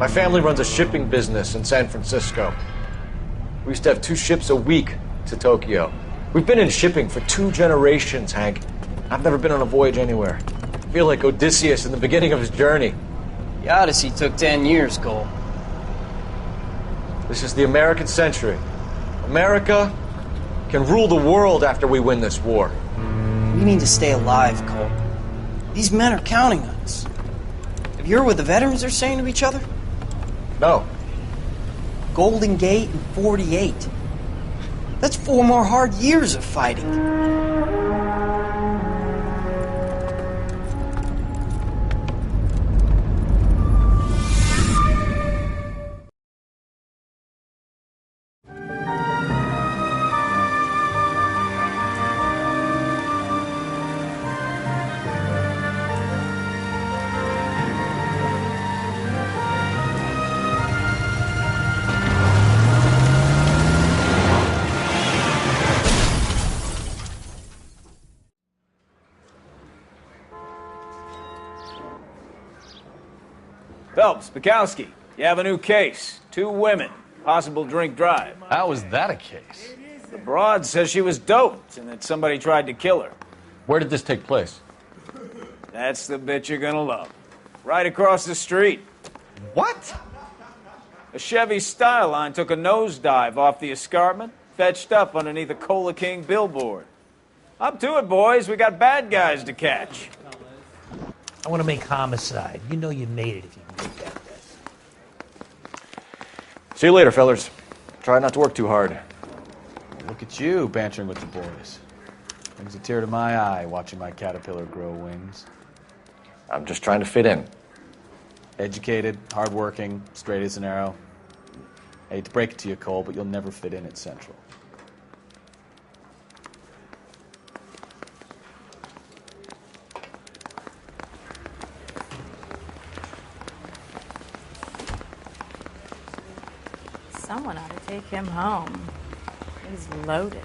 My family runs a shipping business in San Francisco. We used to have 2 ships a week to Tokyo. We've been in shipping for 2 generations, Hank. I've never been on a voyage anywhere. I feel like Odysseus in the beginning of his journey. The Odyssey took 10 years, Cole. This is the American century. America can rule the world after we win this war. We need to stay alive, Cole. These men are counting on us. Have you heard what the veterans are saying to each other? No. Golden Gate and 48. That's 4 more hard years of fighting. Phelps, Bukowski, you have a new case. 2 women, possible drink drive. How was that a case? The broad says she was doped and that somebody tried to kill her. Where did this take place? That's the bit you're gonna love. Right across the street. What? A Chevy Skyline took a nosedive off the escarpment, fetched up underneath a Cola King billboard. Up to it, boys. We got bad guys to catch. I want to make homicide. You know you made it if you can make that. See you later, fellers. Try not to work too hard. Look at you bantering with the boys. Brings a tear to my eye watching my caterpillar grow wings. I'm just trying to fit in. Educated, hardworking, straight as an arrow. I hate to break it to you, Cole, but you'll never fit in at Central. Someone ought to take him home. He's loaded.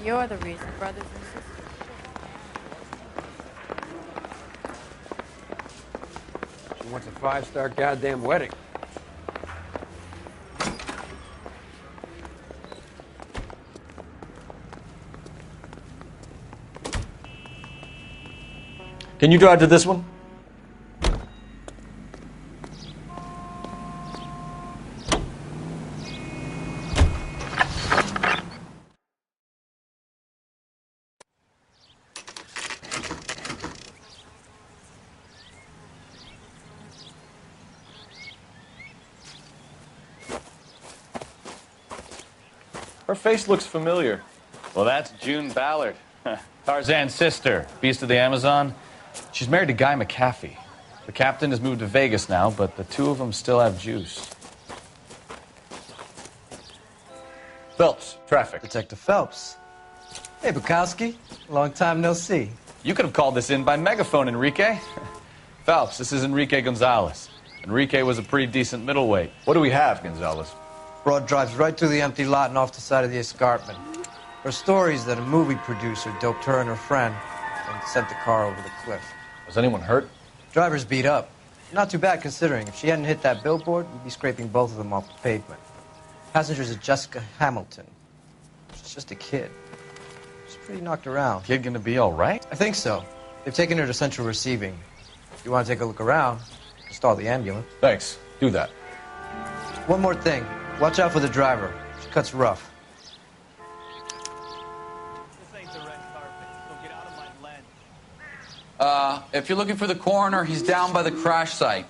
You're the reason, brothers and sisters. She wants a 5-star goddamn wedding. Can you drive to this one? Her face looks familiar. Well, that's June Ballard, Tarzan's sister, beast of the Amazon. She's married to Guy McAfee. The captain has moved to Vegas now, but the 2 of them still have juice. Phelps, traffic. Detective Phelps. Hey, Bukowski. Long time no see. You could have called this in by megaphone, Enrique. Phelps, this is Enrique Gonzalez. Enrique was a pretty decent middleweight. What do we have, Gonzalez? Broad drives right through the empty lot and off the side of the escarpment. Her story is that a movie producer doped her and her friend and sent the car over the cliff. Was anyone hurt? Driver's beat up. Not too bad considering. If she hadn't hit that billboard, we'd be scraping both of them off the pavement. Passenger's a Jessica Hamilton. She's just a kid. She's pretty knocked around. Kid gonna be all right? I think so. They've taken her to central receiving. If you want to take a look around, stall the ambulance. Thanks. Do that. One more thing. Watch out for the driver. She cuts rough. This ain't the red carpet, so get out of my lens. If you're looking for the coroner, he's down by the crash site.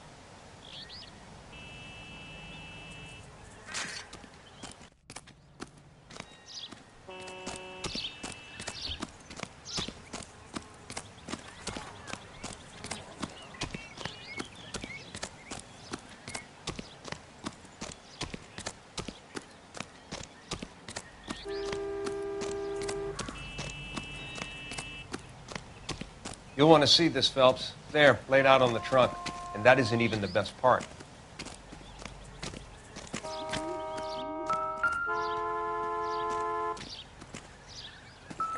You'll want to see this, Phelps. There, laid out on the trunk. And that isn't even the best part.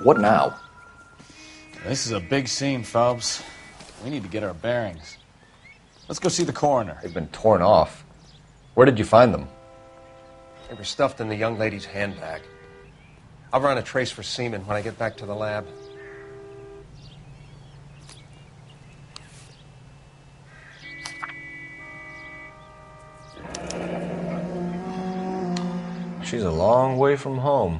What now? This is a big scene, Phelps. We need to get our bearings. Let's go see the coroner. They've been torn off. Where did you find them? They were stuffed in the young lady's handbag. I'll run a trace for semen when I get back to the lab. She's a long way from home.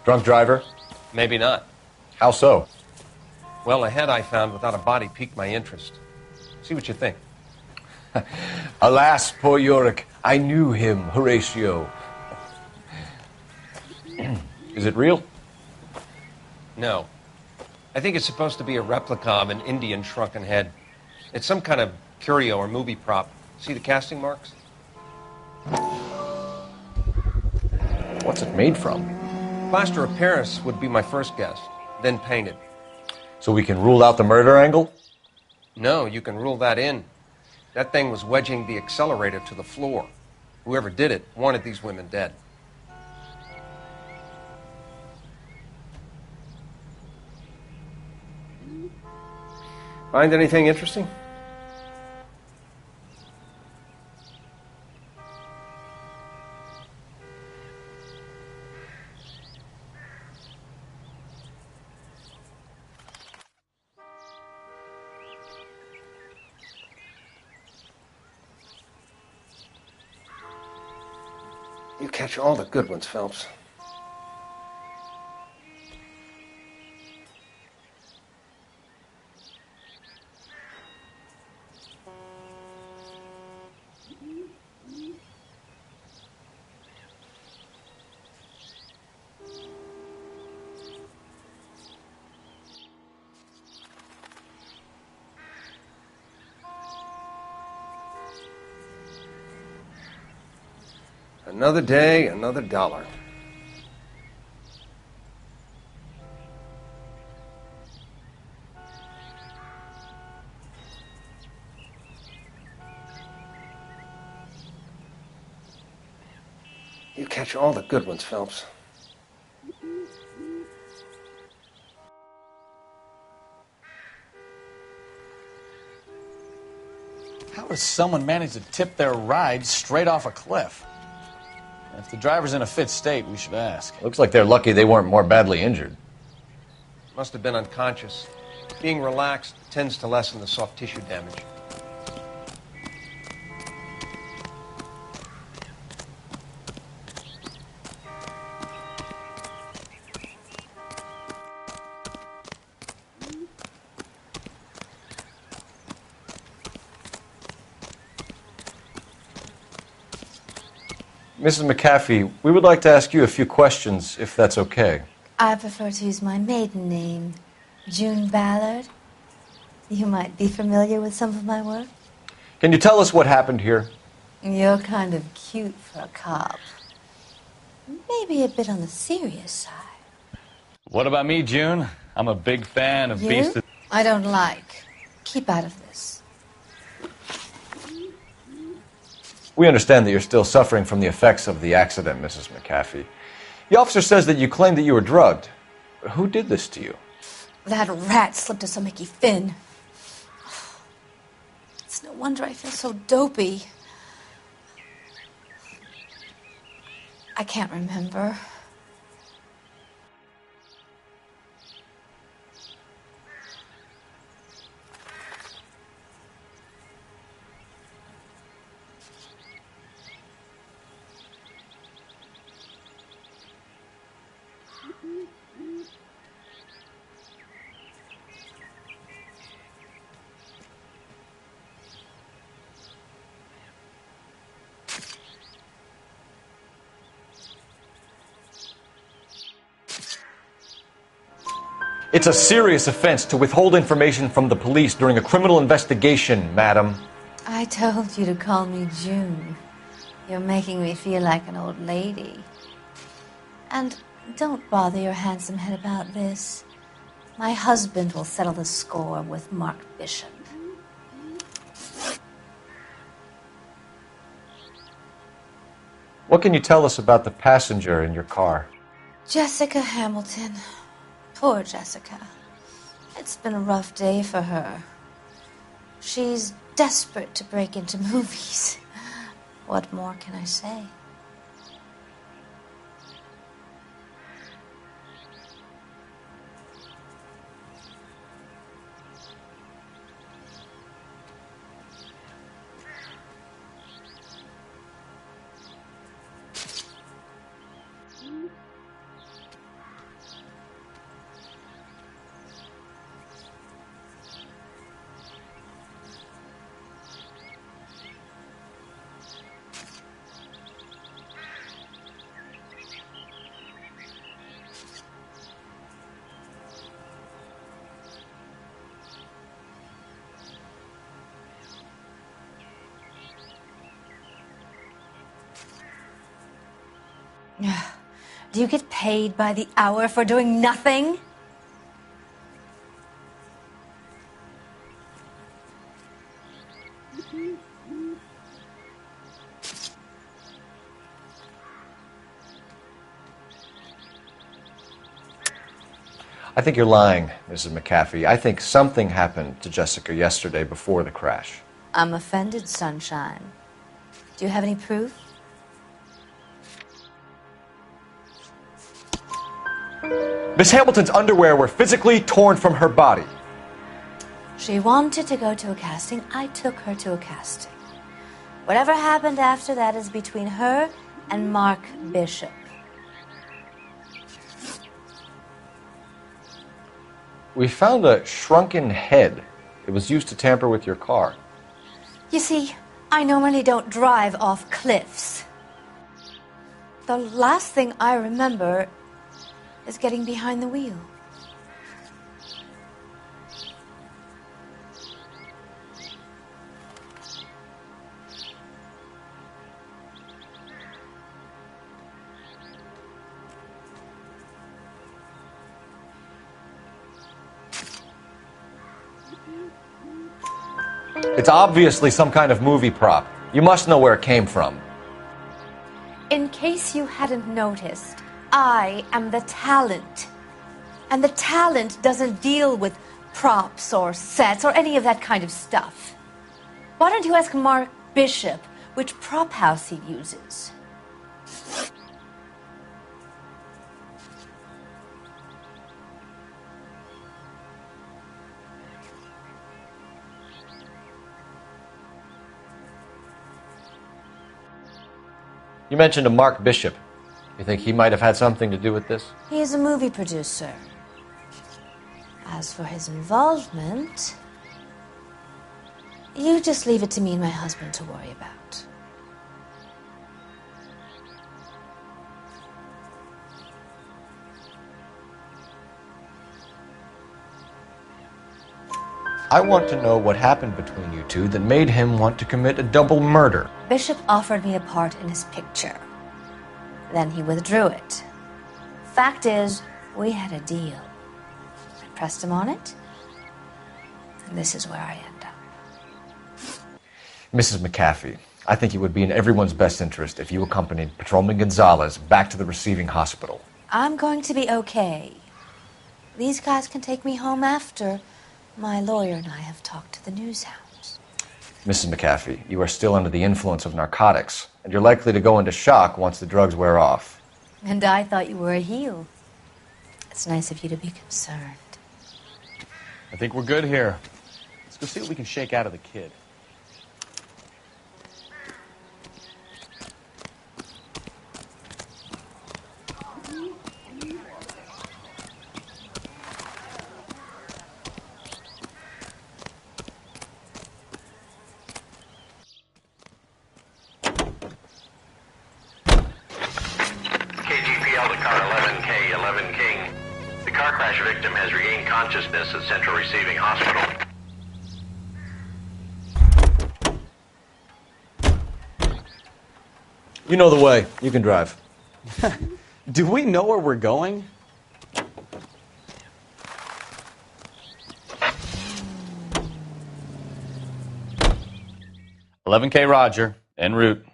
Drunk driver? Maybe not. How so? Well, the head I found without a body piqued my interest. See what you think. Alas, poor Yorick, I knew him, Horatio. Is it real? No. I think it's supposed to be a replica of an Indian shrunken head. It's some kind of curio or movie prop. See the casting marks? What's it made from? Plaster of Paris would be my first guess, then painted. So we can rule out the murder angle? No, you can rule that in. That thing was wedging the accelerator to the floor. Whoever did it wanted these women dead. Find anything interesting? You catch all the good ones, Phelps. Another day, another dollar. You catch all the good ones, Phelps. How does someone manage to tip their ride straight off a cliff? If the driver's in a fit state, we should ask. Looks like they're lucky they weren't more badly injured. Must have been unconscious. Being relaxed tends to lessen the soft tissue damage. Mrs. McAfee, we would like to ask you a few questions, if that's okay. I prefer to use my maiden name, June Ballard. You might be familiar with some of my work. Can you tell us what happened here? You're kind of cute for a cop. Maybe a bit on the serious side. What about me, June? I'm a big fan of Beast of... I don't like. Keep out of this. We understand that you're still suffering from the effects of the accident, Mrs. McAfee. The officer says that you claimed that you were drugged. Who did this to you? That rat slipped us a Mickey Finn. It's no wonder I feel so dopey. I can't remember. It's a serious offense to withhold information from the police during a criminal investigation, madam. I told you to call me June. You're making me feel like an old lady. And Don't bother your handsome head about this. My husband will settle the score with Mark Bishop. What can you tell us about the passenger in your car? Jessica Hamilton. Poor Jessica. It's been a rough day for her. She's desperate to break into movies. What more can I say? Do you get paid by the hour for doing nothing? I think you're lying, Mrs. McAfee. I think something happened to Jessica yesterday before the crash. I'm offended, Sunshine. Do you have any proof? Miss Hamilton's underwear were physically torn from her body. She wanted to go to a casting. I took her to a casting. Whatever happened after that is between her and Mark Bishop. We found a shrunken head. It was used to tamper with your car. You see, I normally don't drive off cliffs. The last thing I remember is getting behind the wheel. It's obviously some kind of movie prop. You must know where it came from. In case you hadn't noticed, I am the talent. And the talent doesn't deal with props or sets or any of that kind of stuff. Why don't you ask Mark Bishop which prop house he uses? You mentioned a Mark Bishop. You think he might have had something to do with this? He is a movie producer. As for his involvement, you just leave it to me and my husband to worry about. I want to know what happened between you two that made him want to commit a double murder. Bishop offered me a part in his picture. Then he withdrew it. Fact is, we had a deal. I pressed him on it, and this is where I end up. Mrs. McAfee, I think it would be in everyone's best interest if you accompanied Patrolman Gonzalez back to the receiving hospital. I'm going to be okay. These guys can take me home after my lawyer and I have talked to the news hounds. Mrs. McAfee, you are still under the influence of narcotics, and you're likely to go into shock once the drugs wear off. And I thought you were a heel. It's nice of you to be concerned. I think we're good here. Let's go see what we can shake out of the kid. KGPL to car 11K, 11 King. The car crash victim has regained consciousness at Central Receiving Hospital. You know the way. You can drive. Do we know where we're going? $11K Roger, en route.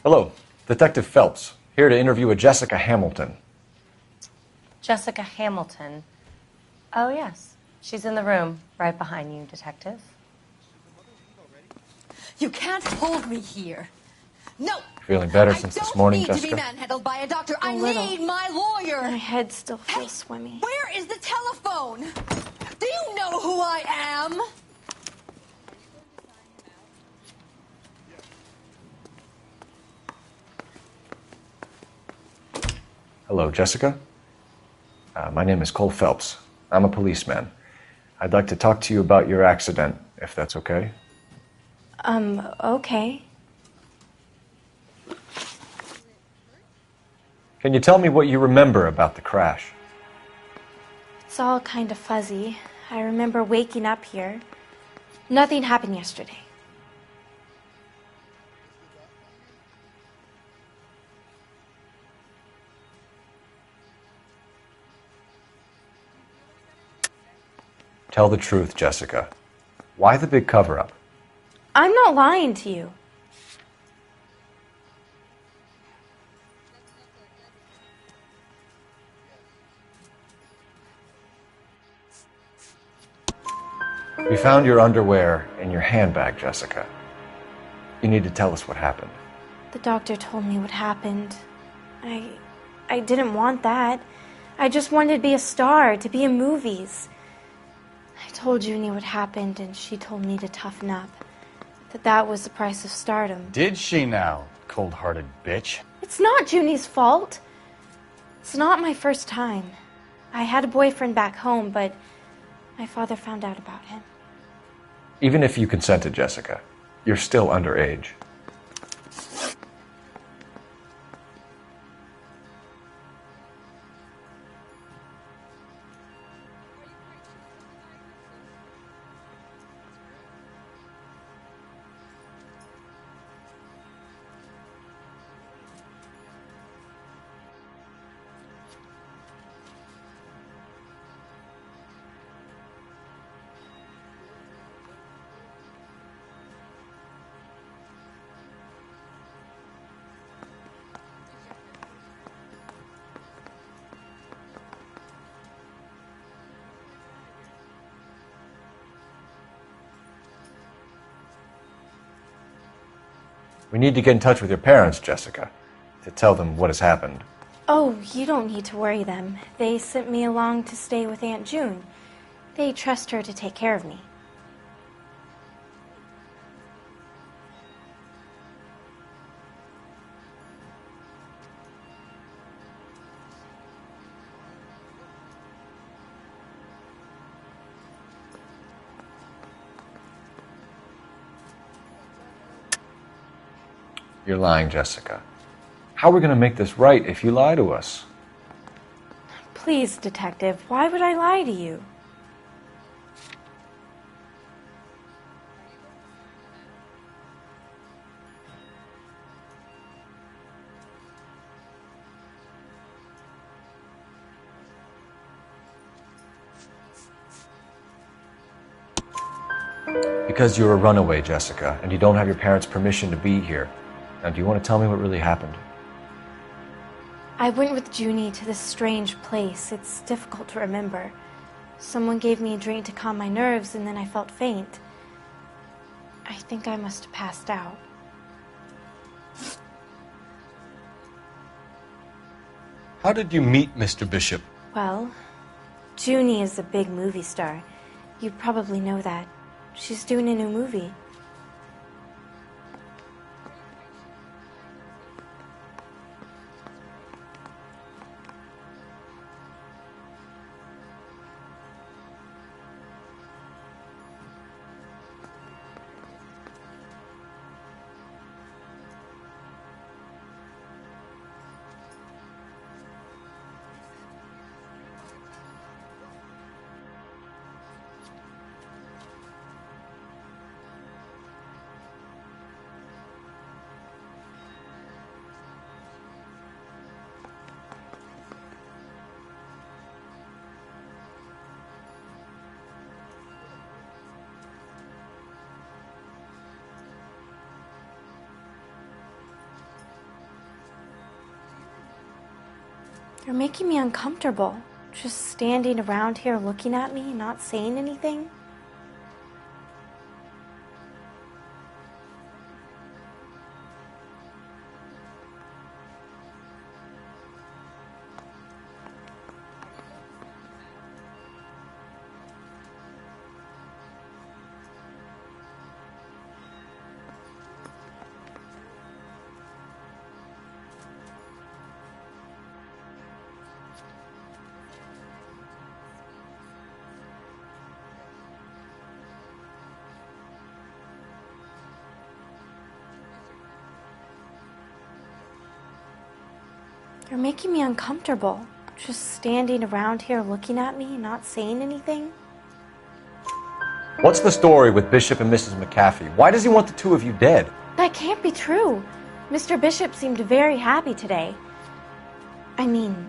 Hello, Detective Phelps, here to interview a Jessica Hamilton. Jessica Hamilton. Oh, yes. She's in the room, right behind you, Detective. You can't hold me here. No! Feeling better since this morning, I don't need Jessica? to be manhandled by a doctor. I little. need my lawyer. My head still feels swimmy. Where is the telephone? Do you know who I am? Hello, Jessica. My name is Cole Phelps. I'm a policeman. I'd like to talk to you about your accident, if that's okay. Okay. Can you tell me what you remember about the crash? It's all kind of fuzzy. I remember waking up here. Nothing happened yesterday. Tell the truth, Jessica. Why the big cover-up? I'm not lying to you. We found your underwear in your handbag, Jessica. You need to tell us what happened. The doctor told me what happened. I didn't want that. I just wanted to be a star, to be in movies. I told Junie what happened, and she told me to toughen up. That was the price of stardom. Did she now, cold-hearted bitch? It's not Junie's fault. It's not my first time. I had a boyfriend back home, but my father found out about him. Even if you consented, Jessica, you're still underage. We need to get in touch with your parents, Jessica, to tell them what has happened. Oh, you don't need to worry them. They sent me along to stay with Aunt June. They trust her to take care of me. You're lying, Jessica. How are we going to make this right if you lie to us? Please, Detective, why would I lie to you? Because you're a runaway, Jessica, and you don't have your parents' permission to be here. Now, do you want to tell me what really happened? I went with Junie to this strange place. It's difficult to remember. Someone gave me a drink to calm my nerves, and then I felt faint. I think I must have passed out. How did you meet Mr. Bishop? Well, Junie is a big movie star. You probably know that. She's doing a new movie. You're making me uncomfortable. Just standing around here looking at me, not saying anything. You're making me uncomfortable. Just standing around here looking at me, not saying anything. What's the story with Bishop and Mrs. McAfee? Why does he want the two of you dead? That can't be true. Mr. Bishop seemed very happy today. I mean,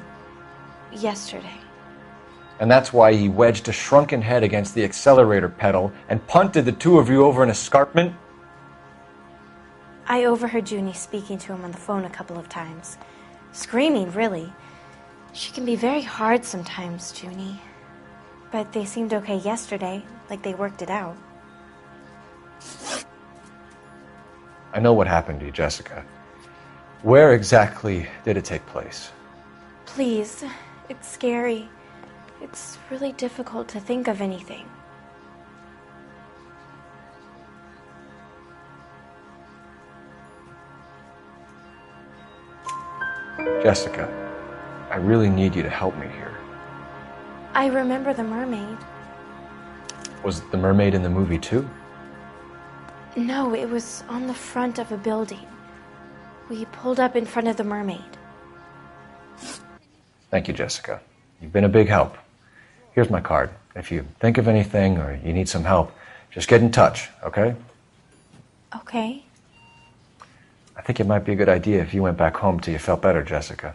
yesterday. And that's why he wedged a shrunken head against the accelerator pedal and punted the two of you over an escarpment? I overheard Junie speaking to him on the phone a couple of times. Screaming, really. She can be very hard sometimes, Junie. But they seemed okay yesterday, like they worked it out. I know what happened to you, Jessica. Where exactly did it take place? Please, it's scary. It's really difficult to think of anything. Jessica, I really need you to help me here. I remember the mermaid. Was the mermaid in the movie too? No, it was on the front of a building. We pulled up in front of the mermaid. Thank you, Jessica. You've been a big help. Here's my card. If you think of anything or you need some help, just get in touch, okay? Okay. I think it might be a good idea if you went back home till you felt better, Jessica.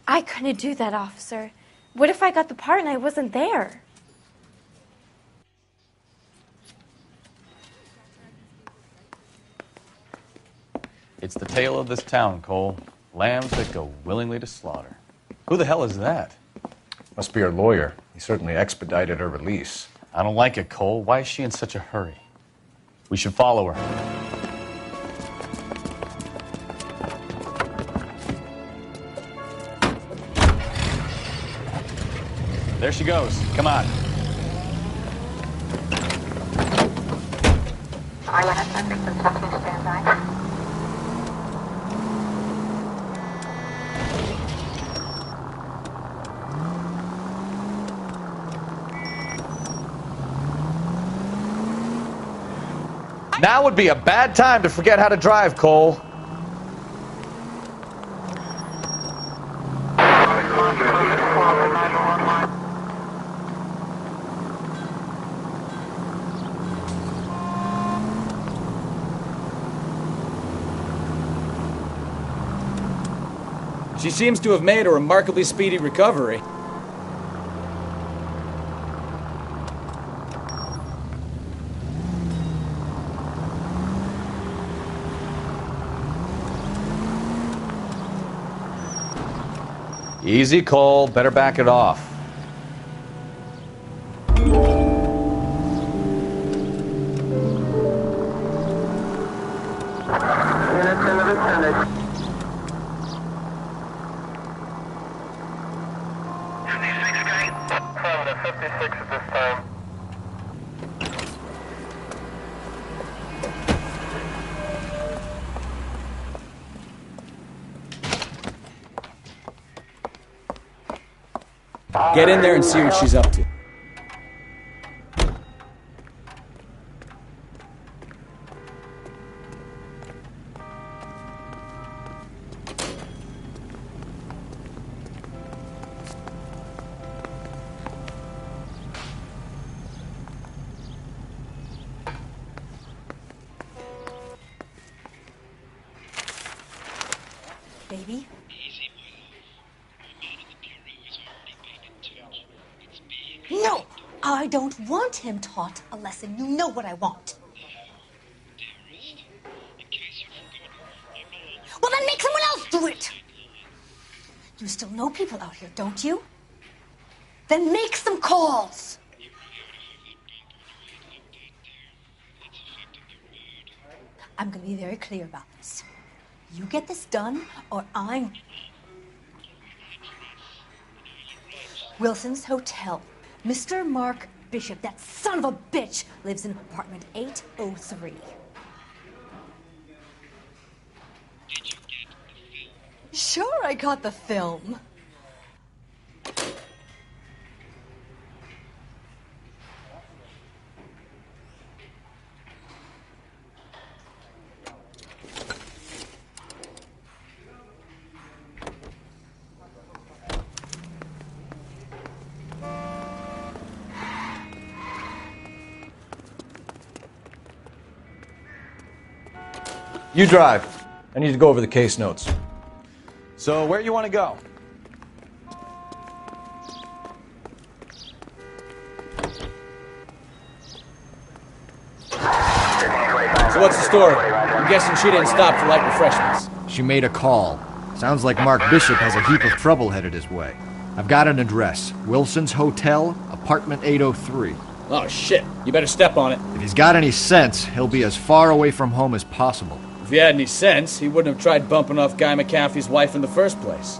I couldn't do that, officer. What if I got the part and I wasn't there? It's the tale of this town, Cole. Lambs that go willingly to slaughter. Who the hell is that? Must be her lawyer. He certainly expedited her release. I don't like it, Cole. Why is she in such a hurry? We should follow her. There she goes. Come on. Now would be a bad time to forget how to drive, Cole. She seems to have made a remarkably speedy recovery. Easy, Cole. Better back it off. Get in there and see what she's up to. Baby? No! I don't want him taught a lesson. You know what I want. Well, then make someone else do it! You still know people out here, don't you? Then make some calls! I'm gonna be very clear about this. You get this done, or I'm... Wilson's Hotel. Mr. Mark Bishop, that son of a bitch, lives in apartment 803. Sure, I got the film. You drive. I need to go over the case notes. So, where you want to go? So what's the story? I'm guessing she didn't stop for light refreshments. She made a call. Sounds like Mark Bishop has a heap of trouble headed his way. I've got an address. Wilson's Hotel, apartment 803. Oh, shit. You better step on it. If he's got any sense, he'll be as far away from home as possible. If he had any sense, he wouldn't have tried bumping off Guy McAfee's wife in the first place.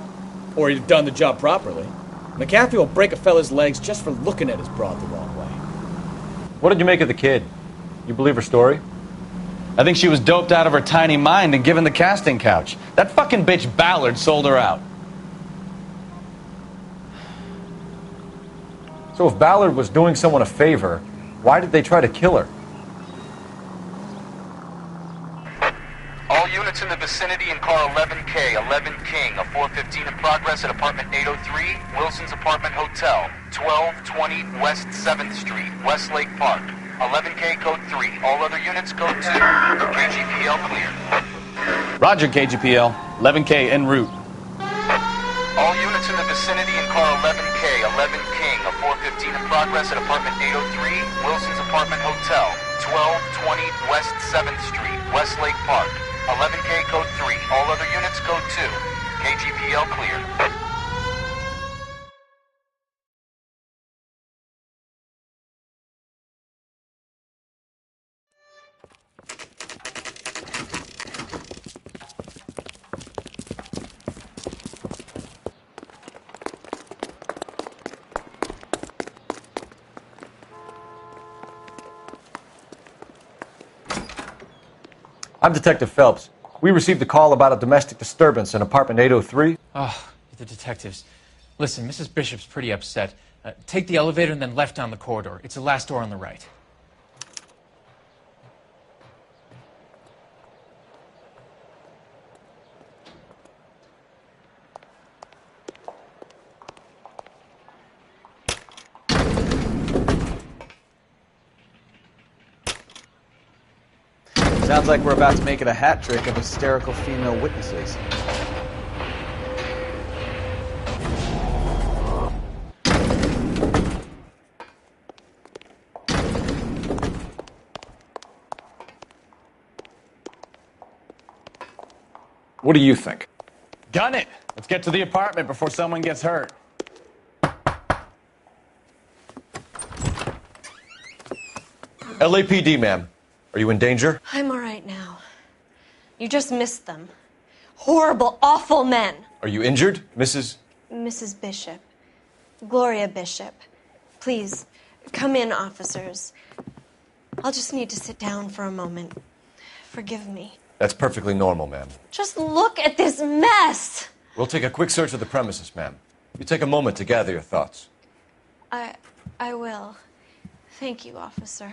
Or he'd have done the job properly. McAfee will break a fella's legs just for looking at his broad the wrong way. What did you make of the kid? You believe her story? I think she was doped out of her tiny mind and given the casting couch. That fucking bitch Ballard sold her out. So if Ballard was doing someone a favor, why did they try to kill her? All units in the vicinity in car 11K, 11 King, a 415 in progress at apartment 803, Wilson's Apartment Hotel, 1220 West 7th Street, Westlake Park. 11K code 3. All other units code 2. KGPL clear. Roger, KGPL. 11K en route. All units in the vicinity in car 11K, 11 King, a 415 in progress at apartment 803, Wilson's Apartment Hotel, 1220 West 7th Street, Westlake Park. 11K code 3. All other units code 2. KGPL clear. I'm Detective Phelps. We received a call about a domestic disturbance in apartment 803. Oh, the detectives. Listen, Mrs. Bishop's pretty upset. Take the elevator and then left down the corridor. It's the last door on the right. Sounds like we're about to make it a hat trick of hysterical female witnesses. What do you think? Gun it! Let's get to the apartment before someone gets hurt. LAPD, ma'am. Are you in danger? I'm all right now. You just missed them. Horrible, awful men. Are you injured, Mrs.? Mrs. Bishop. Gloria Bishop. Please, come in, officers. I'll just need to sit down for a moment. Forgive me. That's perfectly normal, ma'am. Just look at this mess! We'll take a quick search of the premises, ma'am. You take a moment to gather your thoughts. I will. Thank you, officer.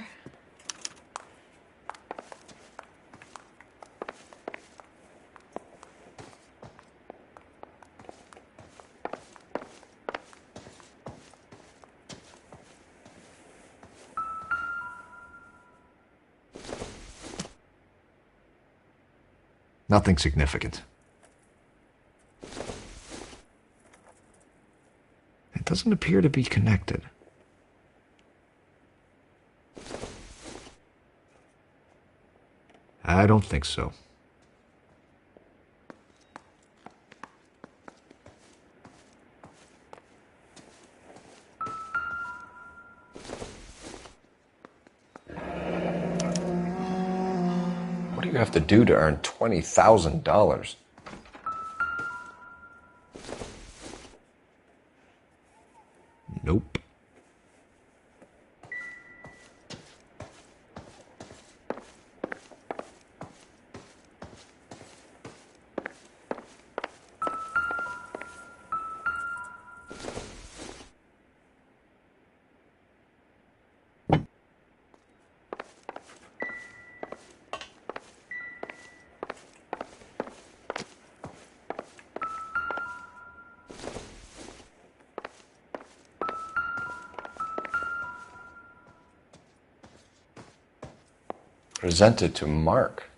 Nothing significant. It doesn't appear to be connected. I don't think so. to do to earn $20,000. Nope. Presented to Mark.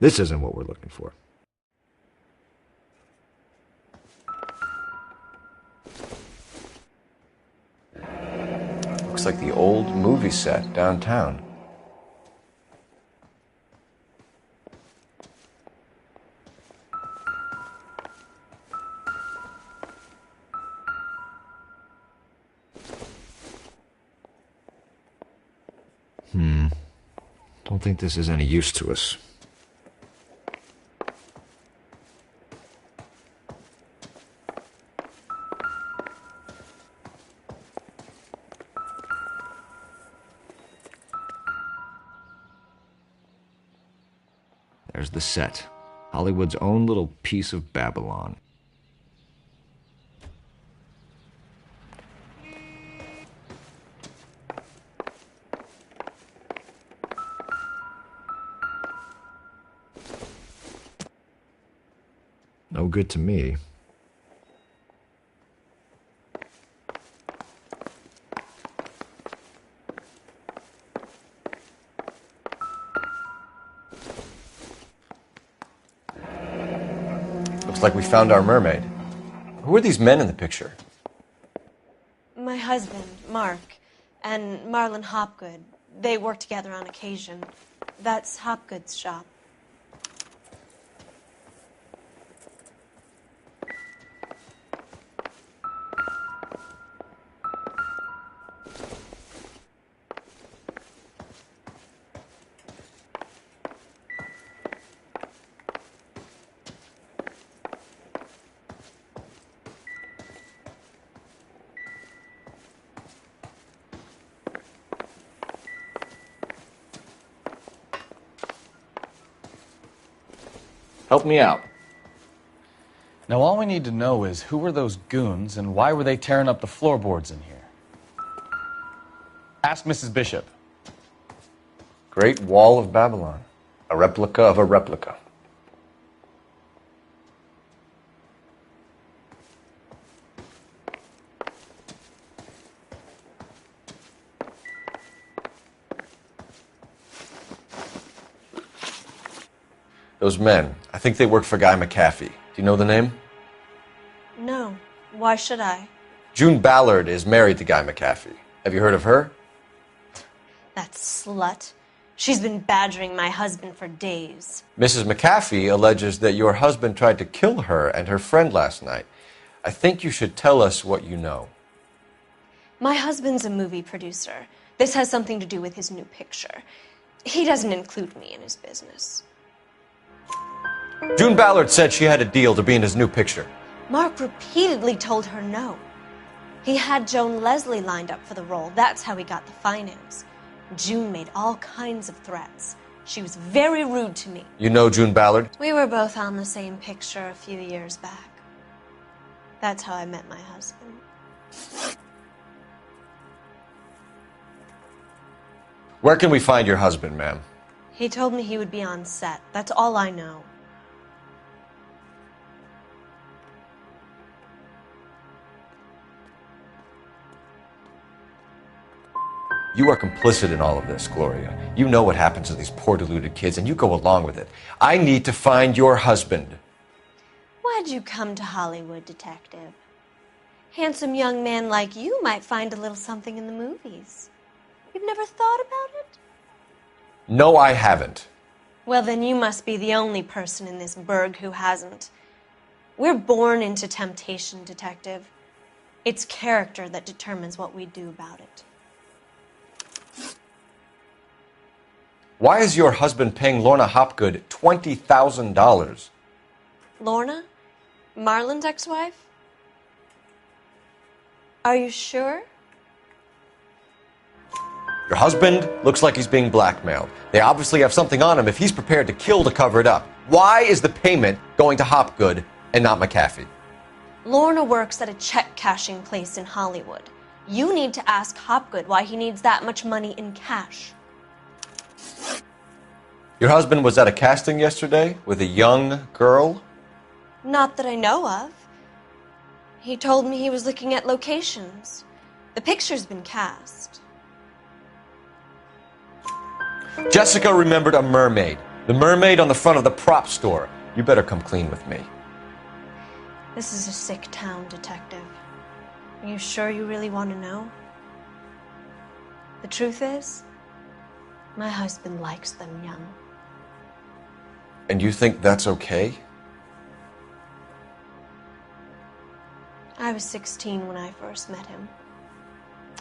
This isn't what we're looking for. Looks like the old movie set downtown. Don't think this is any use to us. There's the set. Hollywood's own little piece of Babylon. No good to me. Looks like we found our mermaid. Who are these men in the picture? My husband, Mark, and Marlon Hopgood. They work together on occasion. That's Hopgood's shop. Help me out. Now, all we need to know is who were those goons and why were they tearing up the floorboards in here? Ask Mrs. Bishop. Great Wall of Babylon. A replica of a replica. Those men, I think they work for Guy McAfee. Do you know the name? No. Why should I? June Ballard is married to Guy McAfee. Have you heard of her? That slut. She's been badgering my husband for days. Mrs. McAfee alleges that your husband tried to kill her and her friend last night. I think you should tell us what you know. My husband's a movie producer. This has something to do with his new picture. He doesn't include me in his business. June Ballard said she had a deal to be in his new picture. Mark repeatedly told her no. He had Joan Leslie lined up for the role. That's how he got the finance. June made all kinds of threats. She was very rude to me. You know June Ballard? We were both on the same picture a few years back. That's how I met my husband. Where can we find your husband, ma'am? He told me he would be on set. That's all I know. You are complicit in all of this, Gloria. You know what happens to these poor deluded kids, and you go along with it. I need to find your husband. Why'd you come to Hollywood, detective? Handsome young man like you might find a little something in the movies. You've never thought about it? No, I haven't. Well, then you must be the only person in this burg who hasn't. We're born into temptation, Detective. It's character that determines what we do about it. Why is your husband paying Lorna Hopgood $20,000? Lorna? Marlon's ex-wife? Are you sure? Your husband looks like he's being blackmailed. They obviously have something on him if he's prepared to kill to cover it up. Why is the payment going to Hopgood and not McAfee? Lorna works at a check-cashing place in Hollywood. You need to ask Hopgood why he needs that much money in cash. Your husband was at a casting yesterday with a young girl? Not that I know of. He told me he was looking at locations. The picture's been cast. Jessica remembered a mermaid. The mermaid on the front of the prop store. You better come clean with me. This is a sick town, Detective. Are you sure you really want to know? The truth is, my husband likes them young. And you think that's okay? I was 16 when I first met him.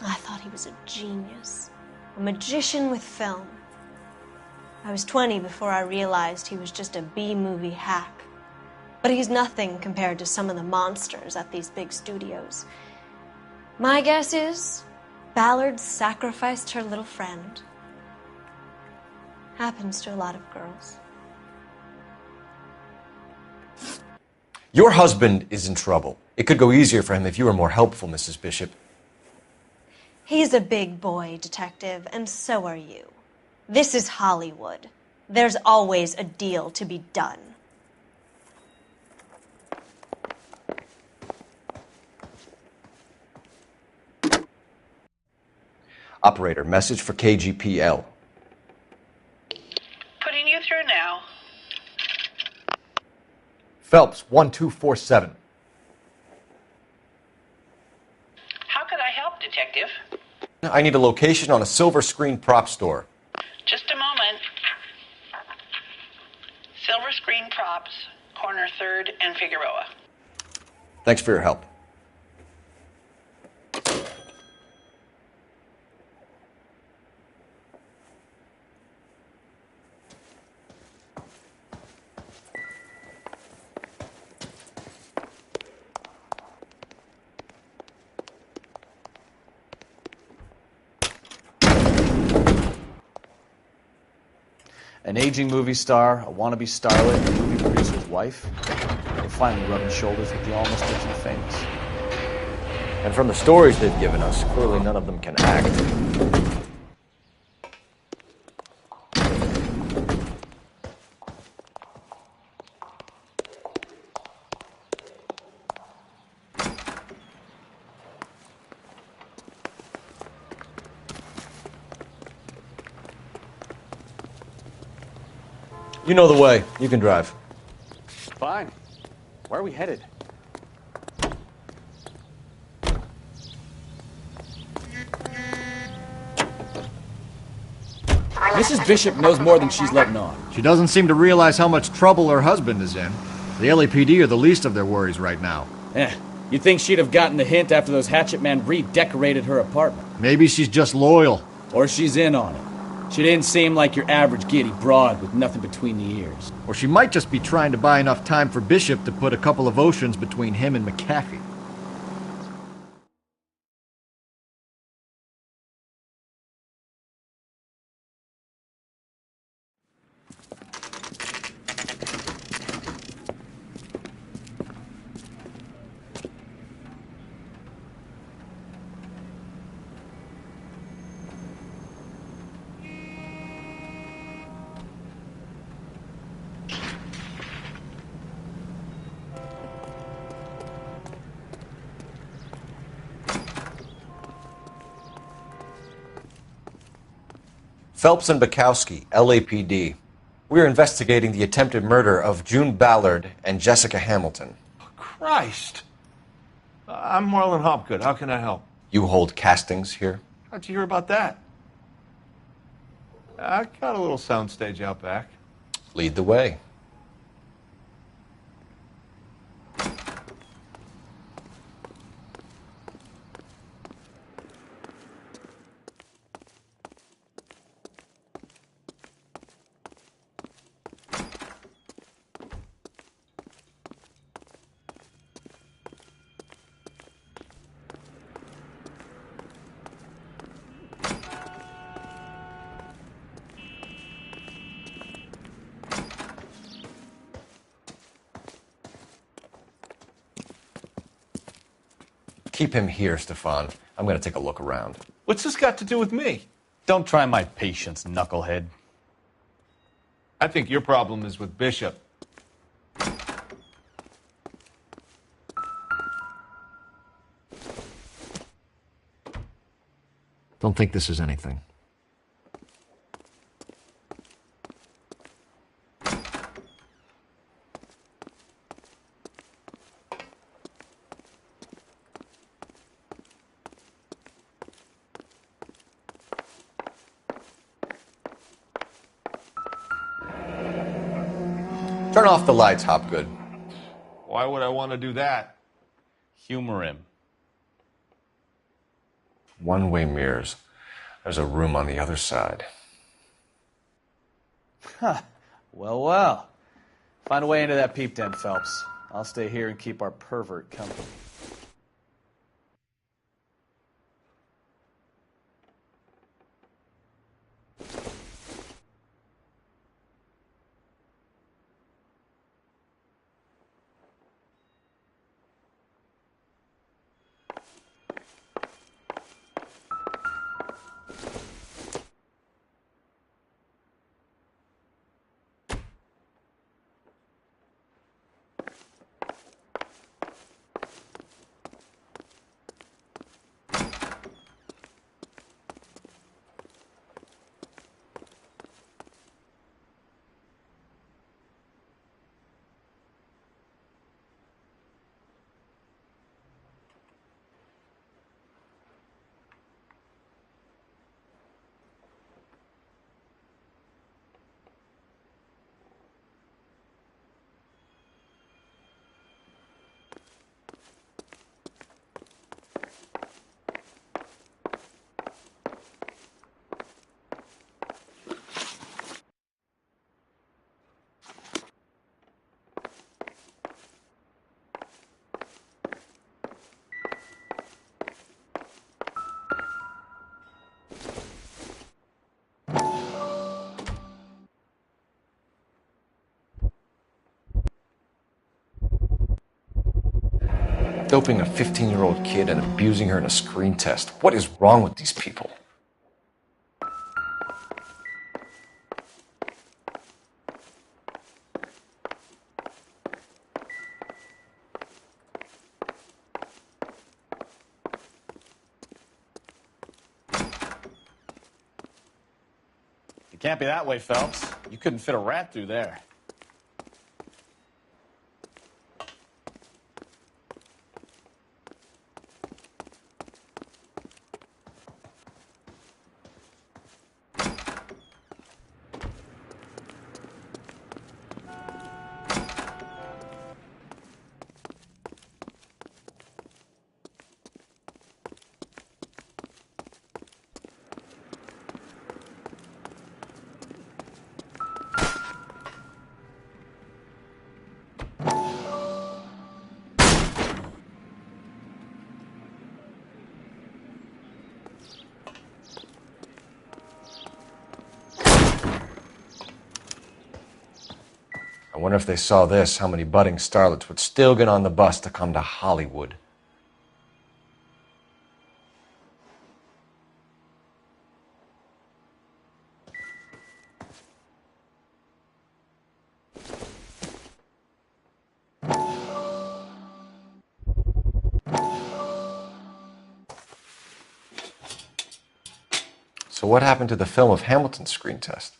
I thought he was a genius, a magician with film. I was 20 before I realized he was just a B-movie hack. But he's nothing compared to some of the monsters at these big studios. My guess is Ballard sacrificed her little friend. Happens to a lot of girls. Your husband is in trouble. It could go easier for him if you were more helpful, Mrs. Bishop. He's a big boy, Detective, and so are you. This is Hollywood. There's always a deal to be done. Operator, message for KGPL. Putting you through now. Phelps, 1247. How could I help, Detective? I need a location on a silver screen prop store. Just a moment. Silver Screen Props, corner 3rd and Figueroa. Thanks for your help. An aging movie star, a wannabe starlet, a movie producer's wife. We're finally rubbing shoulders with the almost rich and famous. And from the stories they've given us, clearly none of them can act. You know the way. You can drive. Fine. Where are we headed? Mrs. Bishop knows more than she's letting on. She doesn't seem to realize how much trouble her husband is in. The LAPD are the least of their worries right now. You'd think she'd have gotten the hint after those hatchet men redecorated her apartment. Maybe she's just loyal. Or she's in on it. She didn't seem like your average giddy broad with nothing between the ears. Or she might just be trying to buy enough time for Bishop to put a couple of oceans between him and McAfee. Phelps and Bukowski, LAPD. We are investigating the attempted murder of June Ballard and Jessica Hamilton. Christ! I'm Marlon Hopgood. How can I help? You hold castings here? How'd you hear about that? I got a little soundstage out back. Lead the way. Keep him here, Stefan. I'm going to take a look around. What's this got to do with me? Don't try my patience, knucklehead. I think your problem is with Bishop. Don't think this is anything. Turn off the lights, Hopgood. Why would I want to do that? Humor him. One-way mirrors. There's a room on the other side. Huh. Well, well. Find a way into that peep den, Phelps. I'll stay here and keep our pervert company. Doping a 15-year-old kid and abusing her in a screen test. What is wrong with these people? It can't be that way, Phelps. You couldn't fit a rat through there. I wonder if they saw this, how many budding starlets would still get on the bus to come to Hollywood. So what happened to the film of Hamilton's screen test?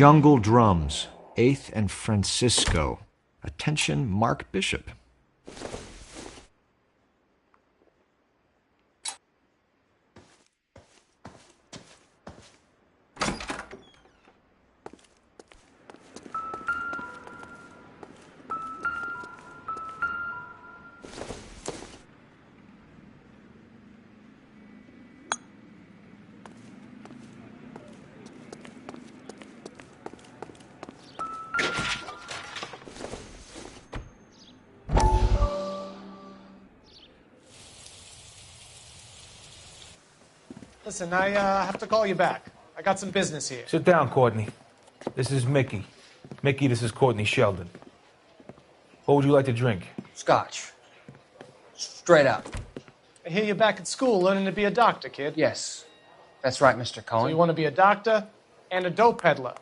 Jungle Drums, 8th and Francisco. Attention, Mark Bishop. Listen, I have to call you back. I got some business here. Sit down, Courtney. This is Mickey. Mickey, this is Courtney Sheldon. What would you like to drink? Scotch. Straight up. I hear you're back at school learning to be a doctor, kid. Yes. That's right, Mr. Cohen. So you want to be a doctor and a dope peddler.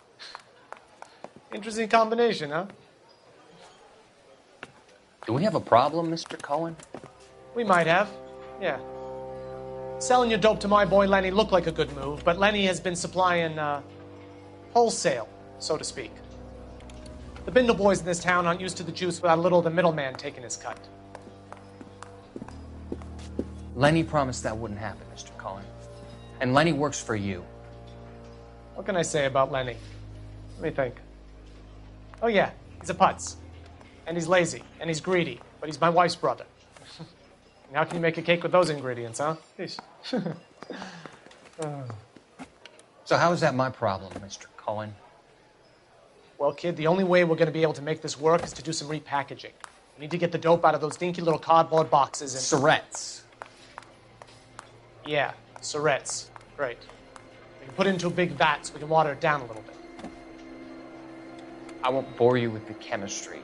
Interesting combination, huh? Do we have a problem, Mr. Cohen? We might have, yeah. Selling your dope to my boy Lenny looked like a good move, but Lenny has been supplying, wholesale, so to speak. The Bindle boys in this town aren't used to the juice without a little of the middleman taking his cut. Lenny promised that wouldn't happen, Mr. Cohen. And Lenny works for you. What can I say about Lenny? Let me think. Oh yeah, he's a putz. And he's lazy, and he's greedy, but he's my wife's brother. And how can you make a cake with those ingredients, huh? So how is that my problem, Mr. Cohen? Well, kid, the only way we're going to be able to make this work is to do some repackaging. We need to get the dope out of those dinky little cardboard boxes and... Surrettes. Yeah, Surrettes. Great. We can put it into a big vat so we can water it down a little bit. I won't bore you with the chemistry,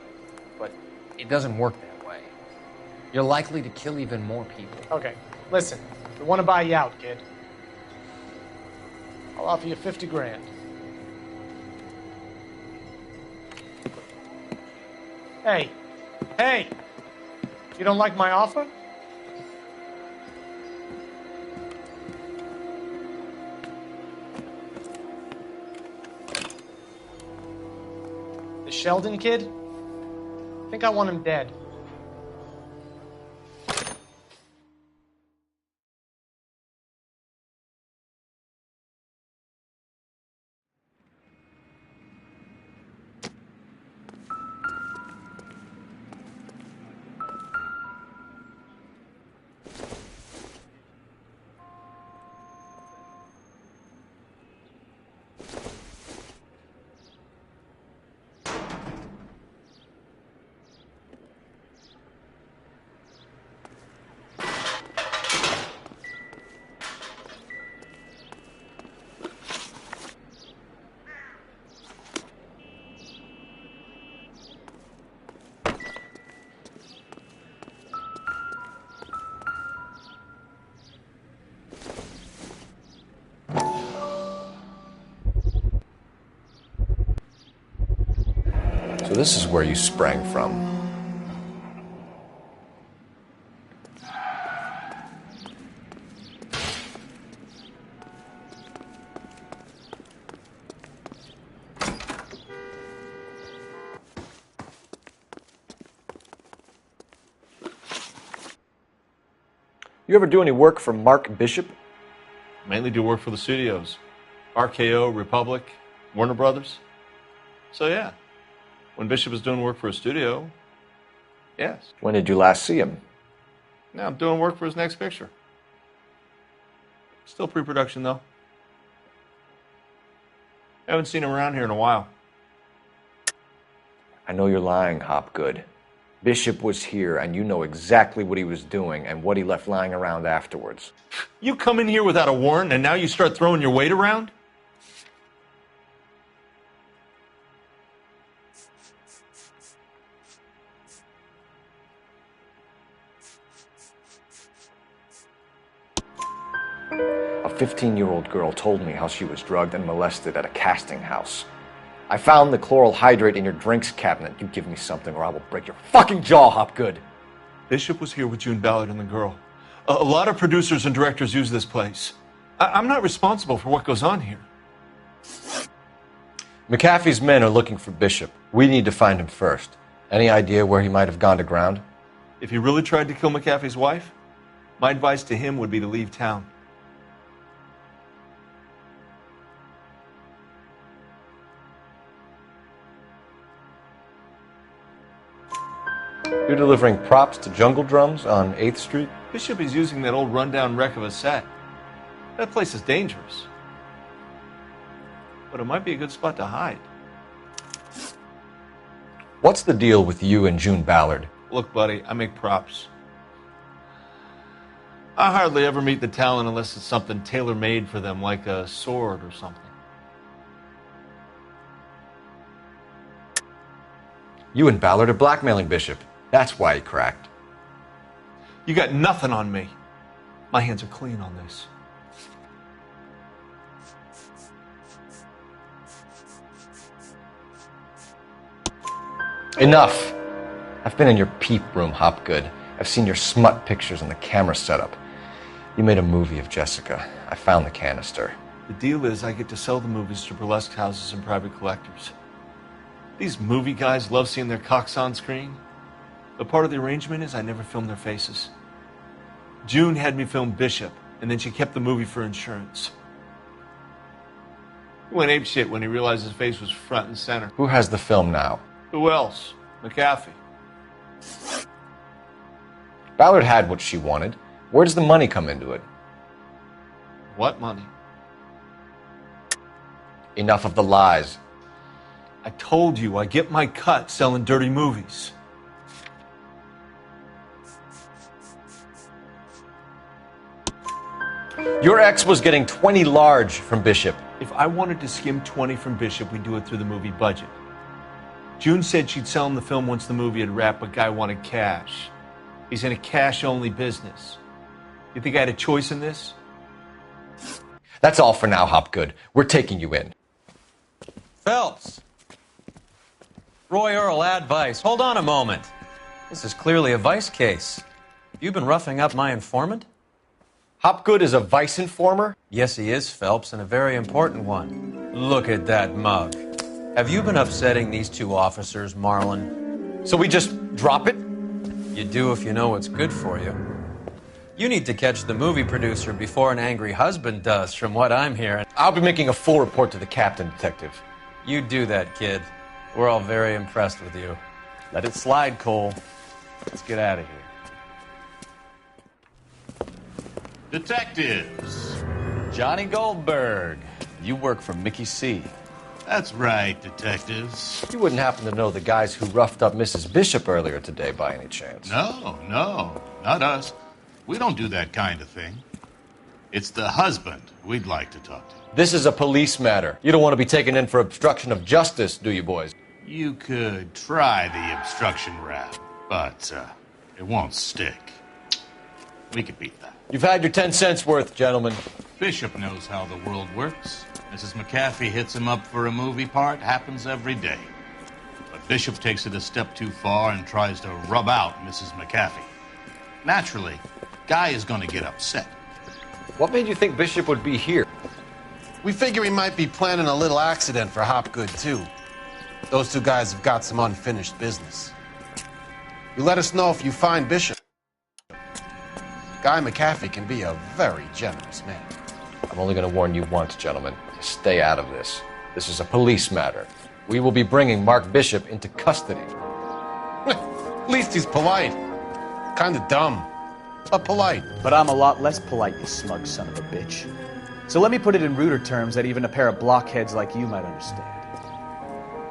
but it doesn't work that way. You're likely to kill even more people. Okay, listen. We want to buy you out, kid. I'll offer you 50 grand. Hey. Hey! You don't like my offer? The Sheldon kid? I think I want him dead. So this is where you sprang from. You ever do any work for Mark Bishop? Mainly do work for the studios. RKO, Republic, Warner Brothers. So yeah, when Bishop was doing work for a studio, yes. When did you last see him? Now I'm doing work for his next picture. Still pre-production though. Haven't seen him around here in a while. I know you're lying, Hopgood. Bishop was here, and you know exactly what he was doing and what he left lying around afterwards. You come in here without a warrant, and now you start throwing your weight around? A 15-year-old girl told me how she was drugged and molested at a casting house. I found the chloral hydrate in your drinks cabinet. You give me something or I will break your fucking jaw, Hopgood. Bishop was here with June Ballard and the girl. A lot of producers and directors use this place. I'm not responsible for what goes on here. McAfee's men are looking for Bishop. We need to find him first. Any idea where he might have gone to ground? If he really tried to kill McAfee's wife, my advice to him would be to leave town. You're delivering props to Jungle Drums on 8th Street? Bishop is using that old rundown wreck of a set. That place is dangerous. But it might be a good spot to hide. What's the deal with you and June Ballard? Look, buddy, I make props. I hardly ever meet the talent unless it's something tailor-made for them, like a sword or something. You and Ballard are blackmailing Bishop. That's why he cracked. You got nothing on me. My hands are clean on this. Enough. I've been in your peep room, Hopgood. I've seen your smut pictures and the camera setup. You made a movie of Jessica. I found the canister. The deal is I get to sell the movies to burlesque houses and private collectors. These movie guys love seeing their cocks on screen. But part of the arrangement is I never film their faces. June had me film Bishop, and then she kept the movie for insurance. He went apeshit when he realized his face was front and center. Who has the film now? Who else? McAfee. Ballard had what she wanted. Where does the money come into it? What money? Enough of the lies. I told you I get my cut selling dirty movies. Your ex was getting 20 large from Bishop. If I wanted to skim 20 from Bishop, we'd do it through the movie budget. June said she'd sell him the film once the movie had wrapped, but Guy wanted cash. He's in a cash-only business. You think I had a choice in this? That's all for now, Hopgood. We're taking you in. Phelps. Roy Earl, advice. Hold on a moment. This is clearly a vice case. You've been roughing up my informant? Hopgood is a vice informer? Yes, he is, Phelps, and a very important one. Look at that mug. Have you been upsetting these two officers, Marlin? So we just drop it? You do if you know what's good for you. You need to catch the movie producer before an angry husband does, from what I'm hearing. I'll be making a full report to the captain, Detective. You do that, kid. We're all very impressed with you. Let it slide, Cole. Let's get out of here. Detectives. Johnny Goldberg. You work for Mickey C. That's right, detectives. You wouldn't happen to know the guys who roughed up Mrs. Bishop earlier today by any chance? No, not us. We don't do that kind of thing. It's the husband we'd like to talk to. This is a police matter. You don't want to be taken in for obstruction of justice, do you, boys? You could try the obstruction rap, but it won't stick. We could beat that. You've had your 10 cents worth, gentlemen. Bishop knows how the world works. Mrs. McAfee hits him up for a movie part. Happens every day. But Bishop takes it a step too far and tries to rub out Mrs. McAfee. Naturally, Guy is going to get upset. What made you think Bishop would be here? We figure he might be planning a little accident for Hopgood, too. Those two guys have got some unfinished business. You let us know if you find Bishop. Guy McAfee can be a very generous man. I'm only going to warn you once, gentlemen. Stay out of this. This is a police matter. We will be bringing Mark Bishop into custody. At least he's polite. Kind of dumb, but polite. But I'm a lot less polite, you smug son of a bitch. So let me put it in ruder terms that even a pair of blockheads like you might understand.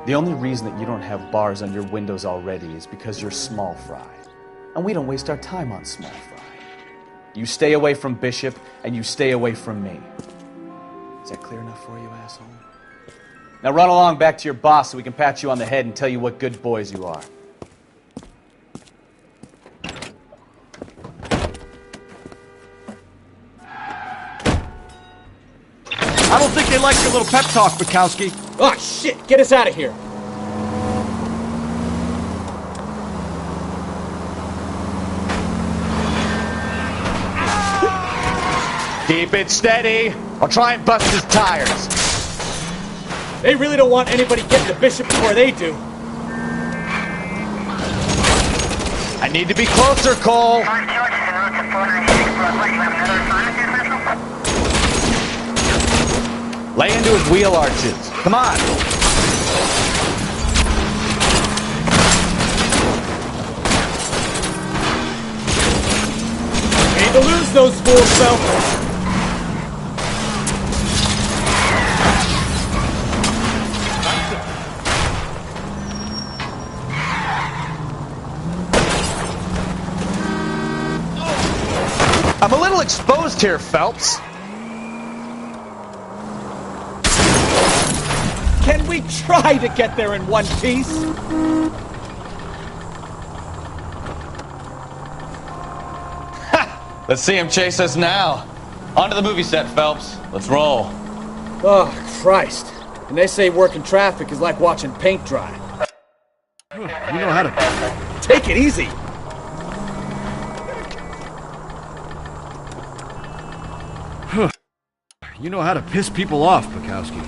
The only reason that you don't have bars on your windows already is because you're small fry. And we don't waste our time on small fry. You stay away from Bishop, and you stay away from me. Is that clear enough for you, asshole? Now run along back to your boss so we can pat you on the head and tell you what good boys you are. I don't think they like your little pep talk, Bukowski. Oh, shit! Get us out of here! Keep it steady. I'll try and bust his tires. They really don't want anybody getting to Bishop before they do. I need to be closer, Cole. Lay into his wheel arches. Come on. Hate to lose those fools, Phelps. I'm a little exposed here, Phelps. Can we try to get there in one piece? Let's see him chase us now. On to the movie set, Phelps. Let's roll. Oh, Christ. And they say working traffic is like watching paint dry. You know how to... Take it easy. You know how to piss people off, Bukowski.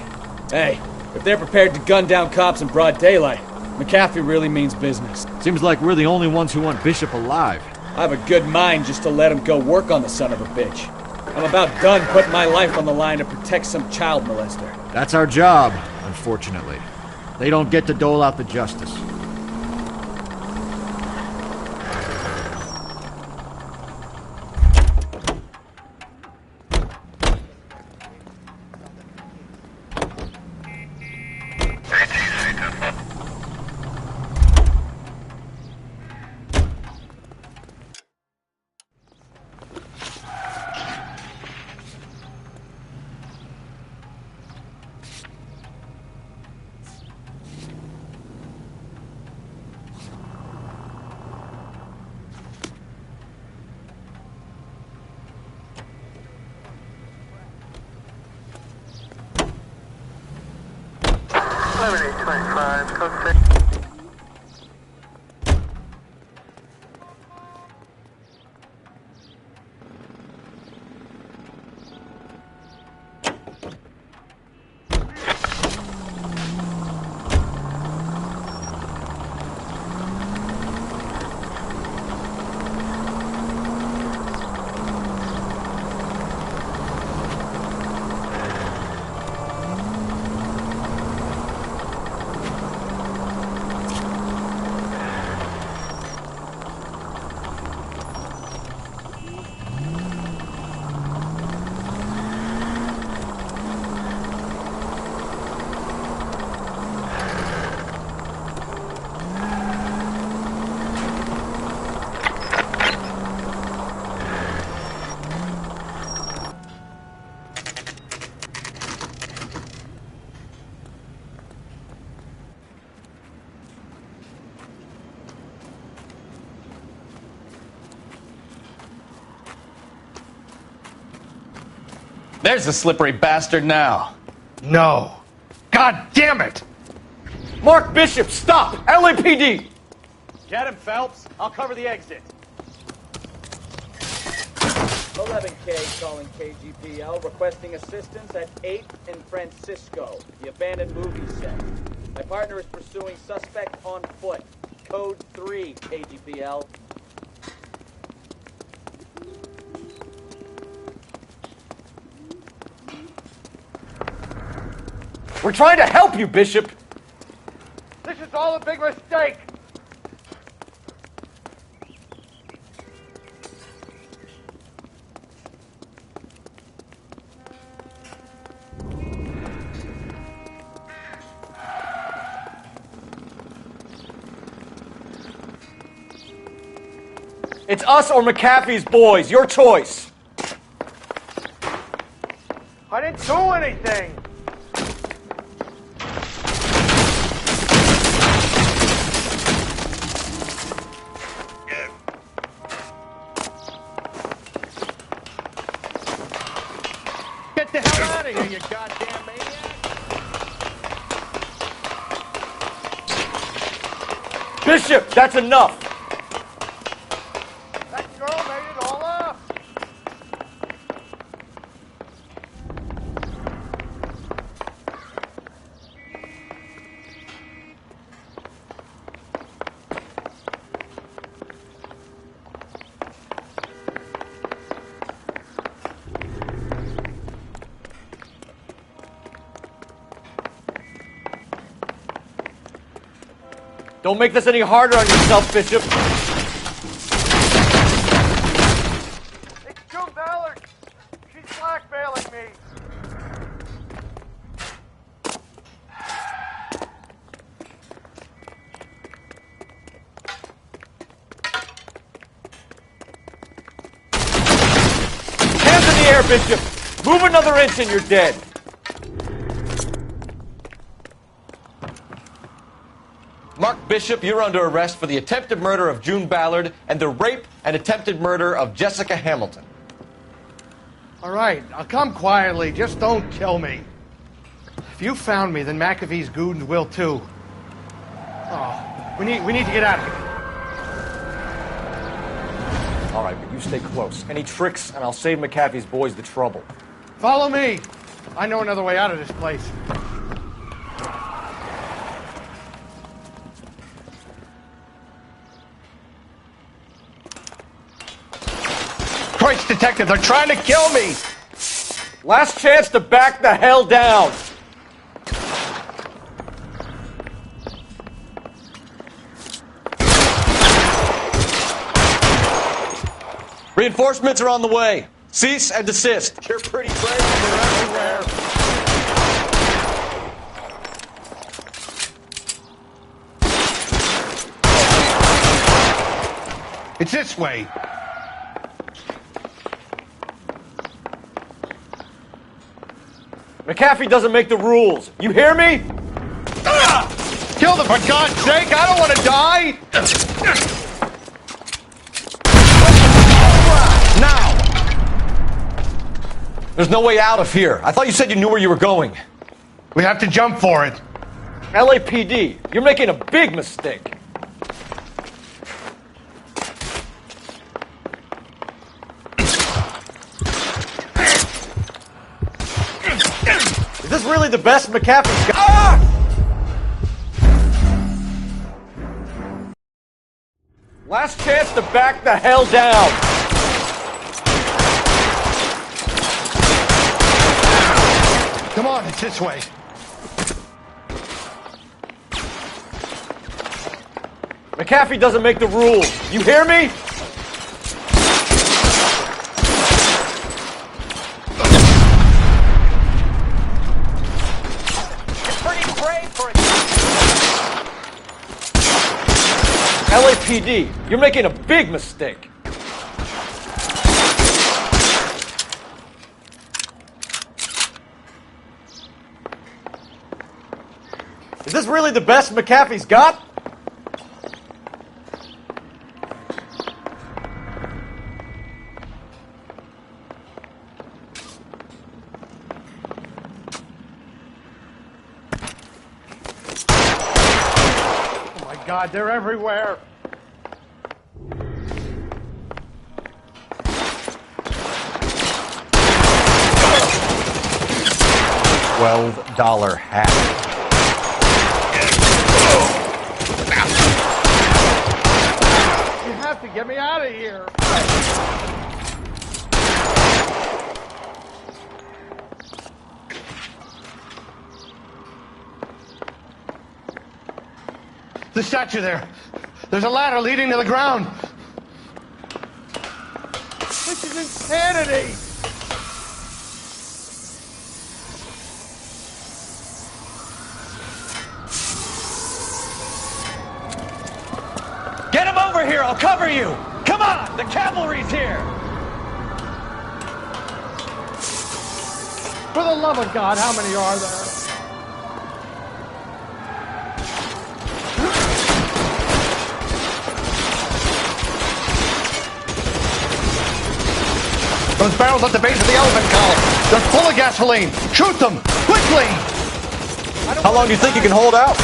Hey, if they're prepared to gun down cops in broad daylight, McAfee really means business. Seems like we're the only ones who want Bishop alive. I have a good mind just to let him go work on the son of a bitch. I'm about done putting my life on the line to protect some child molester. That's our job, unfortunately. They don't get to dole out the justice. There's the slippery bastard now. No. God damn it! Mark Bishop, stop! LAPD! Get him, Phelps. I'll cover the exit. 11K calling KGPL, requesting assistance at 8th and Francisco, the abandoned movie set. My partner is pursuing suspect on foot. Code 3, KGPL. We're trying to help you, Bishop! This is all a big mistake! It's us or McAfee's boys. Your choice. I didn't do anything! Get the hell out of here, you goddamn maniac! Bishop, that's enough. That girl made it all up! Don't make this any harder on yourself, Bishop. It's June Ballard. She's blackmailing me. Hands in the air, Bishop. Move another inch and you're dead. Mark Bishop, you're under arrest for the attempted murder of June Ballard and the rape and attempted murder of Jessica Hamilton. All right, I'll come quietly. Just don't kill me. If you found me, then McAfee's goons will too. Oh, we need to get out of here. All right, but you stay close. Any tricks, and I'll save McAfee's boys the trouble. Follow me. I know another way out of this place. Christ, detective, they're trying to kill me! Last chance to back the hell down! Reinforcements are on the way. Cease and desist. You're pretty brave. They're everywhere. It's this way. McAfee doesn't make the rules. You hear me? Kill them, for God's sake! I don't want to die! Now! There's no way out of here. I thought you said you knew where you were going. We have to jump for it. LAPD, you're making a big mistake. Is this really the best McAfee's got? Ah! Last chance to back the hell down. Come on, it's this way. McAfee doesn't make the rules. You hear me? LAPD, you're making a big mistake. Is this really the best McAfee's got? Oh my God, they're everywhere. $12 hat. You have to get me out of here. The statue there. There's a ladder leading to the ground. This is insanity. Get him over here. I'll cover you. Come on. The cavalry's here. For the love of God, how many are there? Those barrels at the base of the elephant column. They're full of gasoline. Shoot them! Quickly! How long do you think you can hold out?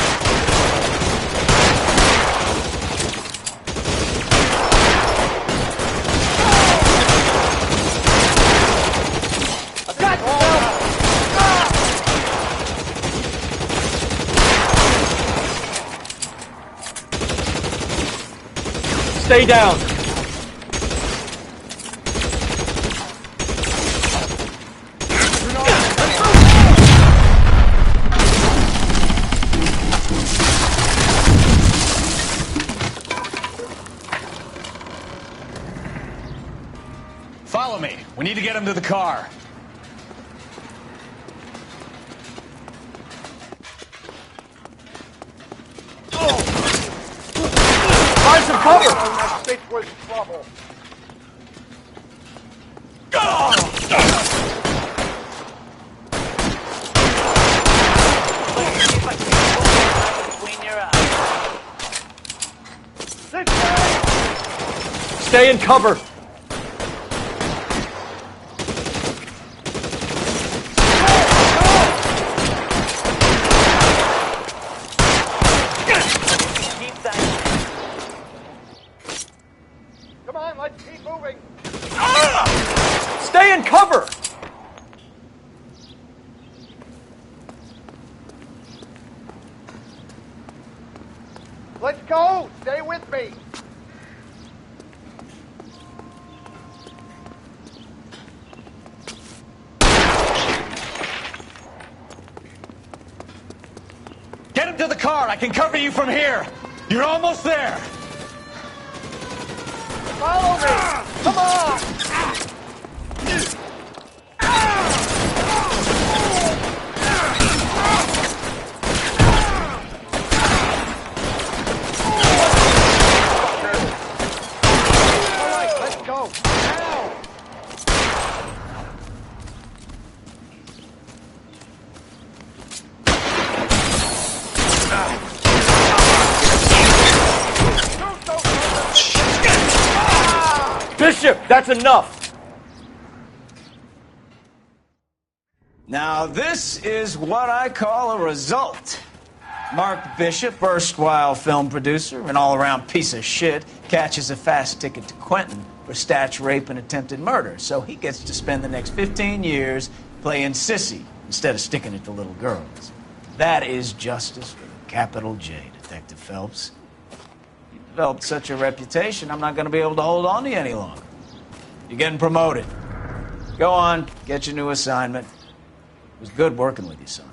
Stay down. Follow me. We need to get him to the car. Find some cover! That bitch was trouble. Stay in cover. Come on, let's keep moving. Stay in cover. Let's go. Stay with me. Get him to the car. I can cover you from here. You're almost there. Follow me. Come on. All right, let's go. Now. Bishop, that's enough. Now, this is what I call a result. Mark Bishop, erstwhile film producer, an all-around piece of shit, catches a fast ticket to Quentin for snatch, rape, and attempted murder. So he gets to spend the next 15 years playing sissy instead of sticking it to little girls. That is justice with a capital J, Detective Phelps. You developed such a reputation, I'm not going to be able to hold on to you any longer. You're getting promoted. Go on, get your new assignment. It was good working with you, son.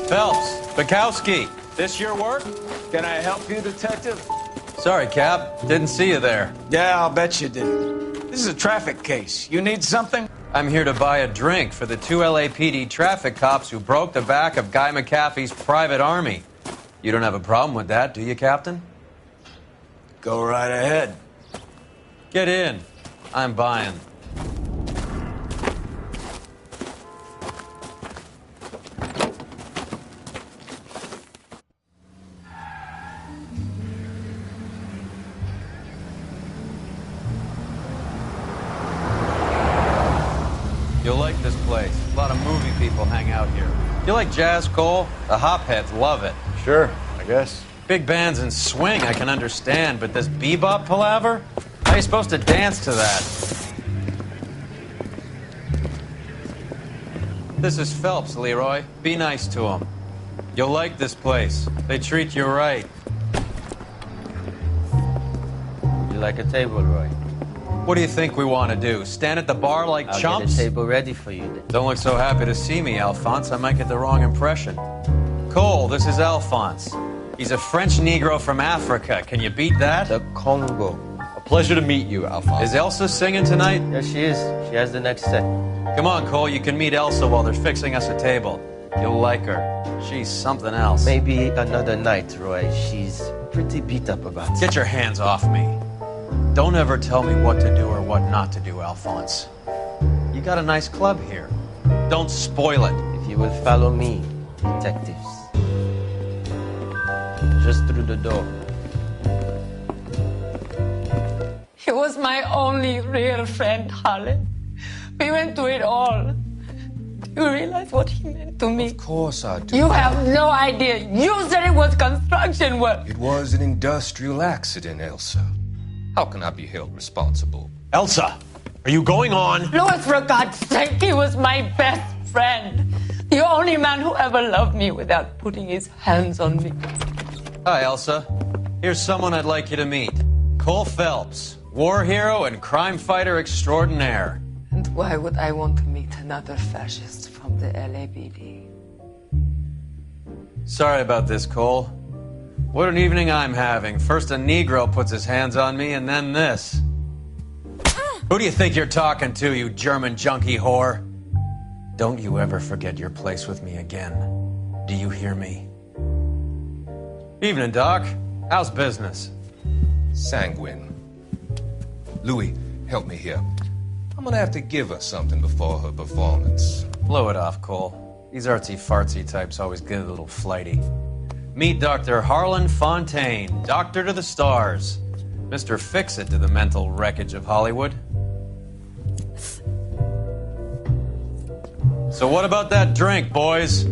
Phelps, Bukowski, this your work? Can I help you, Detective? Sorry, Cap. Didn't see you there. Yeah, I'll bet you did. This is a traffic case. You need something? I'm here to buy a drink for the 2 LAPD traffic cops who broke the back of Guy McAfee's private army. You don't have a problem with that, do you, Captain? Go right ahead. Get in. I'm buying. You'll like this place. A lot of movie people hang out here. You like jazz, Cole? The hopheads love it. Sure, I guess. Big bands and swing I can understand, but this bebop palaver? How are you supposed to dance to that? This is Phelps, Leroy. Be nice to him. You'll like this place. They treat you right. You like a table, Roy? What do you think we want to do? Stand at the bar like I'll chumps? get a table ready for you then. Don't look so happy to see me, Alphonse. I might get the wrong impression. Cole, this is Alphonse. He's a French Negro from Africa. Can you beat that? The Congo. A pleasure to meet you, Alphonse. Is Elsa singing tonight? Yes, she is. She has the next set. Come on, Cole. You can meet Elsa while they're fixing us a table. You'll like her. She's something else. Maybe another night, Roy. She's pretty beat up about it. Get your hands off me. Don't ever tell me what to do or what not to do, Alphonse. You got a nice club here. Don't spoil it. If you will follow me, detectives. Just through the door. He was my only real friend, Harlan. We went through it all. Do you realize what he meant to me? Of course I do. You have no idea. You said it was construction work. It was an industrial accident, Elsa. How can I be held responsible? Elsa, are you going on? Louis, for God's sake, he was my best friend. The only man who ever loved me without putting his hands on me. Hi, Elsa. Here's someone I'd like you to meet. Cole Phelps, war hero and crime fighter extraordinaire. And why would I want to meet another fascist from the LAPD? Sorry about this, Cole. What an evening I'm having. First a Negro puts his hands on me, and then this. Who do you think you're talking to, you German junkie whore? Don't you ever forget your place with me again. Do you hear me? Evening, Doc. How's business? Sanguine. Louis, help me here. I'm gonna have to give her something before her performance. Blow it off, Cole. These artsy-fartsy types always get a little flighty. Meet Dr. Harlan Fontaine, doctor to the stars. Mr. Fix-It to the mental wreckage of Hollywood. So what about that drink, boys?